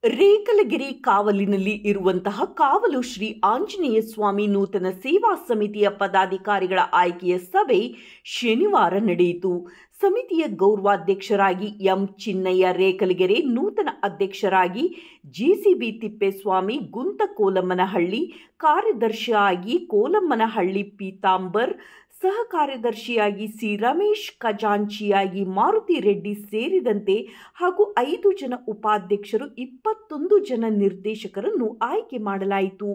ರೇಕಲಗಿರಿ ಕಾವಲಿನಲ್ಲಿ ಇರುವಂತಹ ಕಾವಲು ಶ್ರೀ ಆಂಜನೇಯ ಸ್ವಾಮಿ ನೂತನ ಸೇವಾ ಸಮಿತಿಯ ಪದಾಧಿಕಾರಿಗಳ ಆಯ್ಕೆಯ ಸಭೆ ಶನಿವಾರ ನಡೆಯಿತು. ಸಮಿತಿಯ ಗೌರವಾಧ್ಯಕ್ಷರಾಗಿ ಎಂ ಚಿನ್ನಯ್ಯ ರೇಕಲಗೆರೆ, ನೂತನ ಅಧ್ಯಕ್ಷರಾಗಿ ಜೆಸಿಬಿ ತಿಪ್ಪೇಸ್ವಾಮಿ ಗುಂತಕೋಲಮ್ಮನಹಳ್ಳಿ, ಕಾರ್ಯದರ್ಶಿಯಾಗಿ ಕೋಲಮ್ಮನಹಳ್ಳಿ ಪೀತಾಂಬರ್, ಸಹ ಕಾರ್ಯದರ್ಶಿಯಾಗಿ ಸಿ ರಮೇಶ್, ಖಜಾಂಚಿಯಾಗಿ ಮಾರುತಿ ರೆಡ್ಡಿ ಸೇರಿದಂತೆ ಹಾಗೂ 5 ಜನ ಉಪಾಧ್ಯಕ್ಷರು, 21 ಜನ ನಿರ್ದೇಶಕರನ್ನು ಆಯ್ಕೆ ಮಾಡಲಾಯಿತು.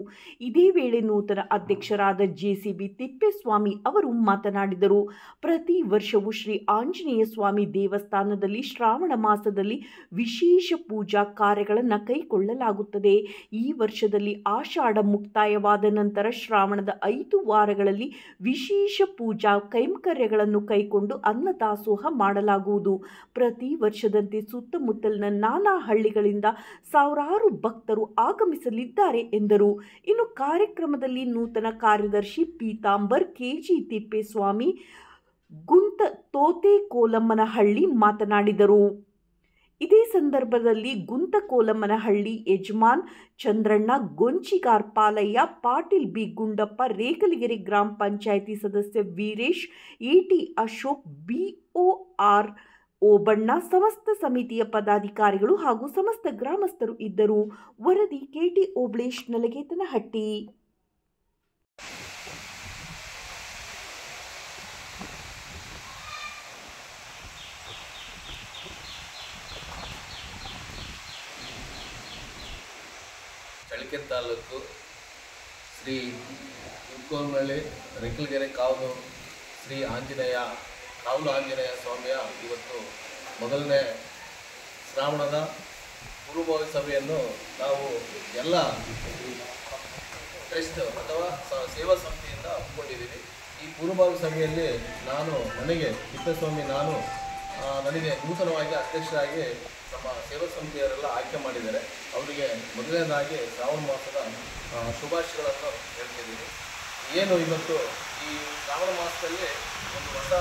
ಇದೇ ವೇಳೆ ನೂತನ ಅಧ್ಯಕ್ಷರಾದ ಜೆಸಿಬಿ ತಿಪ್ಪೇಸ್ವಾಮಿ ಅವರು ಮಾತನಾಡಿದರು. ಪ್ರತಿ ವರ್ಷವೂ ಶ್ರೀ ಆಂಜನೇಯ ಸ್ವಾಮಿ ದೇವಸ್ಥಾನದಲ್ಲಿ ಶ್ರಾವಣ ಮಾಸದಲ್ಲಿ ವಿಶೇಷ ಪೂಜಾ ಕಾರ್ಯಗಳನ್ನು ಕೈಗೊಳ್ಳಲಾಗುತ್ತದೆ. ಈ ವರ್ಷದಲ್ಲಿ ಆಷಾಢ ಮುಕ್ತಾಯವಾದ ನಂತರ ಶ್ರಾವಣದ 5 ವಾರಗಳಲ್ಲಿ ವಿಶೇಷ ಪೂಜಾ ಕೈಂಕರ್ಯಗಳನ್ನು ಕೈಕೊಂಡು ಅನ್ನದಾಸೋಹ ಮಾಡಲಾಗುವುದು. ಪ್ರತಿ ವರ್ಷದಂತೆ ಸುತ್ತಮುತ್ತಲಿನ ನಾನಾ ಹಳ್ಳಿಗಳಿಂದ ಸಾವಿರಾರು ಭಕ್ತರು ಆಗಮಿಸಲಿದ್ದಾರೆ ಎಂದರು. ಇನ್ನು ಕಾರ್ಯಕ್ರಮದಲ್ಲಿ ನೂತನ ಕಾರ್ಯದರ್ಶಿ ಪೀತಾಂಬರ್, ಕೆಜಿ ತಿಪ್ಪೇಸ್ವಾಮಿ, ಗುಂತಕೋಲಮ್ಮನಹಳ್ಳಿ ಮಾತನಾಡಿದರು. ಇದೇ ಸಂದರ್ಭದಲ್ಲಿ ಗುಂತಕೋಲಮ್ಮನಹಳ್ಳಿ ಯಜಮಾನ್ ಚಂದ್ರಣ್ಣ, ಗೊಂಚಿಗಾರ್ ಪಾಲಯ್ಯ, ಪಾಟೀಲ್ ಬಿ ಗುಂಡಪ್ಪ, ರೇಕಲಗೆರೆ ಗ್ರಾಮ ಪಂಚಾಯಿತಿ ಸದಸ್ಯ ವೀರೇಶ್, ಎಟಿ ಅಶೋಕ್, ಬಿಒಆರ್ ಓಬಣ್ಣ, ಸಮಸ್ತ ಸಮಿತಿಯ ಪದಾಧಿಕಾರಿಗಳು ಹಾಗೂ ಸಮಸ್ತ ಗ್ರಾಮಸ್ಥರು ಇದ್ದರು. ವರದಿ ಕೆಟಿ ಓಬ್ಳೇಶ್, ನಲಗೇತನಹಟ್ಟಿ. ಚಳ್ಳಕೆರೆ ತಾಲೂಕು ಶ್ರೀ ತುಮಕೂರಿನಲ್ಲಿ ರೇಕಲಗೆರೆ ಕಾವಲು ಶ್ರೀ ಕಾವಲು ಆಂಜನೇಯ ಸ್ವಾಮಿಯ ಇವತ್ತು ಮೊದಲನೇ ಶ್ರಾವಣದ ಪೂರ್ವಭಾವಿ ಸಭೆಯನ್ನು ನಾವು ಎಲ್ಲ ಟ್ರಸ್ಟ್ ಅಥವಾ ಸೇವಾ ಸಮಿತಿಯಿಂದ ಹಮ್ಮಿಕೊಂಡಿದ್ದೀವಿ. ಈ ಪೂರ್ವಭಾವಿ ಸಭೆಯಲ್ಲಿ ನನಗೆ ತಿಪ್ಪೇಸ್ವಾಮಿ ನನಗೆ ನೂತನವಾಗಿ ಅಧ್ಯಕ್ಷರಾಗಿ ನಮ್ಮ ಸೇವಾ ಸಮಿತಿಯವರೆಲ್ಲ ಆಯ್ಕೆ ಮಾಡಿದ್ದಾರೆ. ಅವರಿಗೆ ಮೊದಲನೇದಾಗಿ ಶ್ರಾವಣ ಮಾಸದ ಶುಭಾಶಯಗಳನ್ನು ಹೇಳ್ತಿದ್ದೀನಿ. ಏನು ಇವತ್ತು ಈ ಶ್ರಾವಣ ಮಾಸದಲ್ಲಿ ಒಂದು ಹೊಸ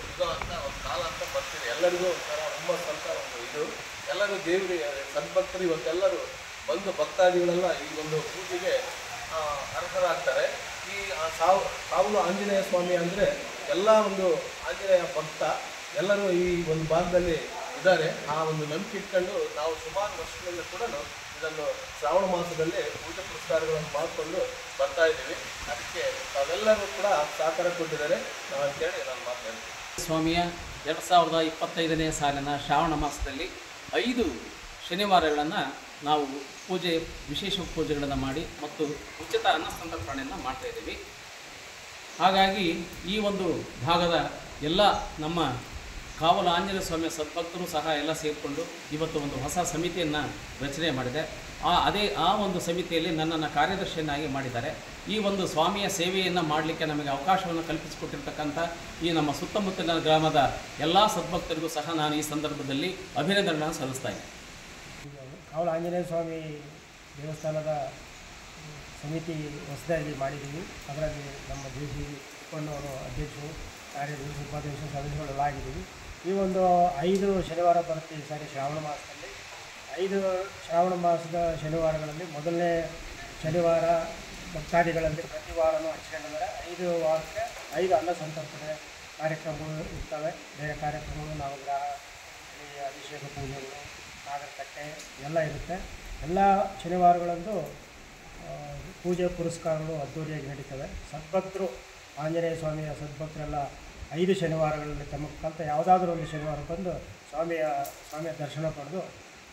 ಯುಗ ಅಂತ ಒಂದು ಕಾಲ ಅಂತ ಬರ್ತಿದೆ. ಎಲ್ಲರಿಗೂ ಒಂಥರ ಹುಮ್ಮಸ್ ಅಂತ ಇದು ಎಲ್ಲರೂ ದೇವರಿಗೆ ಸದ್ಭಕ್ತರು ಇವತ್ತೆಲ್ಲರೂ ಬಂದು ಭಕ್ತಾದಿಗಳೆಲ್ಲ ಈ ಒಂದು ಪೂಜೆಗೆ ಅರ್ಹರಾಗ್ತಾರೆ. ಈ ಕಾವಲು ಆಂಜನೇಯ ಸ್ವಾಮಿ ಅಂದರೆ ಎಲ್ಲ ಒಂದು ಆಂಜನೇಯ ಭಕ್ತ ಎಲ್ಲರೂ ಈ ಒಂದು ಭಾಗದಲ್ಲಿ ಇದ್ದಾರೆ. ಆ ಒಂದು ನಂಬಿಕೆ ಇಟ್ಕೊಂಡು ನಾವು ಸುಮಾರು ವರ್ಷಗಳಿಂದ ಕೂಡ ಇದನ್ನು ಶ್ರಾವಣ ಮಾಸದಲ್ಲಿ ಪೂಜೆ ಪುರಸ್ಕಾರಗಳನ್ನು ಮಾಡಿಕೊಂಡು ಬರ್ತಾ ಇದ್ದೀವಿ. ಅದಕ್ಕೆ ತಾವೆಲ್ಲರೂ ಕೂಡ ಸಹಕಾರ ಕೊಟ್ಟಿದ್ದಾರೆ ಅಂತೇಳಿ ನಾನು ಮಾತಾಡ್ತೀನಿ. ಸ್ವಾಮಿಯ 2025ನೇ ಸಾಲಿನ ಶ್ರಾವಣ ಮಾಸದಲ್ಲಿ 5 ಶನಿವಾರಗಳನ್ನು ನಾವು ವಿಶೇಷ ಪೂಜೆಗಳನ್ನು ಮಾಡಿ ಮತ್ತು ಉಚಿತ ಅನ್ನಸಂತರ್ಪಣೆಯನ್ನು ಮಾಡ್ತಾಯಿದ್ದೀವಿ. ಹಾಗಾಗಿ ಈ ಒಂದು ಭಾಗದ ಎಲ್ಲ ನಮ್ಮ ಕಾವಲು ಆಂಜನೇಯ ಸ್ವಾಮಿಯ ಸದ್ಭಕ್ತರು ಸಹ ಎಲ್ಲ ಸೇರಿಕೊಂಡು ಇವತ್ತು ಒಂದು ಹೊಸ ಸಮಿತಿಯನ್ನು ರಚನೆ ಮಾಡಿದೆ. ಆ ಒಂದು ಸಮಿತಿಯಲ್ಲಿ ನನ್ನನ್ನು ಕಾರ್ಯದರ್ಶಿಯನ್ನಾಗಿ ಮಾಡಿದ್ದಾರೆ. ಈ ಒಂದು ಸ್ವಾಮಿಯ ಸೇವೆಯನ್ನು ಮಾಡಲಿಕ್ಕೆ ನಮಗೆ ಅವಕಾಶವನ್ನು ಕಲ್ಪಿಸಿಕೊಟ್ಟಿರ್ತಕ್ಕಂಥ ಈ ನಮ್ಮ ಸುತ್ತಮುತ್ತಲಿನ ಗ್ರಾಮದ ಎಲ್ಲ ಸದ್ಭಕ್ತರಿಗೂ ಸಹ ನಾನು ಈ ಸಂದರ್ಭದಲ್ಲಿ ಅಭಿನಂದನೆಗಳನ್ನು ಸಲ್ಲಿಸ್ತಾ ಇದ್ದೇನೆ. ಕಾವಲು ಆಂಜನೇಯ ಸ್ವಾಮಿ ದೇವಸ್ಥಾನದ ಸಮಿತಿ ಹೊಸದಾಗಿ ಮಾಡಿದ್ದೀವಿ. ಅದರಲ್ಲಿ ನಮ್ಮ ಜೆಸಿಬಿ ಕೊಂಡವರು ಅಧ್ಯಕ್ಷರು, ಕಾರ್ಯದರ್ಶಿ, ಉಪಾಧ್ಯಕ್ಷರು, ಸದಸ್ಯಗಳೆಲ್ಲ ಆಗಿದ್ದೀವಿ. ಈ ಒಂದು 5 ಶನಿವಾರ ಬರುತ್ತೆ ಈ ಸಾರಿ ಶ್ರಾವಣ ಮಾಸದಲ್ಲಿ. 5 ಶ್ರಾವಣ ಮಾಸದ ಶನಿವಾರಗಳಲ್ಲಿ ಮೊದಲನೇ ಶನಿವಾರ ಭಕ್ತಾದಿಗಳಲ್ಲಿ ಪ್ರತಿ ವಾರನೂ ಹಚ್ಕೊಂಡಿದ್ದಾರೆ. 5 ವಾರಕ್ಕೆ 5 ಅನ್ನ ಸಂತರ್ಪಣೆ ಕಾರ್ಯಕ್ರಮಗಳು ಇರ್ತವೆ. ಬೇರೆ ಕಾರ್ಯಕ್ರಮಗಳು ಈ ಅಭಿಷೇಕ ಪೂಜೆಗಳು, ನಾಗರಕಟ್ಟೆ ಎಲ್ಲ ಇರುತ್ತೆ. ಎಲ್ಲ ಶನಿವಾರಗಳಂದು ಪೂಜೆ ಪುರಸ್ಕಾರಗಳು ಅದ್ದೂರಿಯಾಗಿ ನಡೀತವೆ. ಸದ್ಭಕ್ತರು, ಆಂಜನೇಯ ಸ್ವಾಮಿಯ ಸದ್ಭಕ್ತರೆಲ್ಲ 5 ಶನಿವಾರಗಳಲ್ಲಿ ತಮಗೆ ಕಲಿತ ಯಾವುದಾದ್ರೂ ಒಂದು ಶನಿವಾರ ಬಂದು ಸ್ವಾಮಿಯ ದರ್ಶನ ಪಡೆದು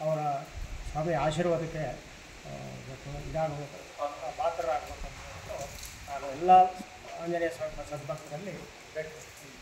ಅವರ ಸ್ವಾಮಿಯ ಆಶೀರ್ವಾದಕ್ಕೆ ಇದಾಗಬೇಕು, ಪಾತ್ರರಾಗಬೇಕು ಅಂತ ನಾನು ಎಲ್ಲ ಆಂಜನೇಯ ಸ್ವಾಮಿ ಸದ್ಭಕ್ತರಲ್ಲಿ ಬೇಡ್ಕೊಳ್ತೀನಿ.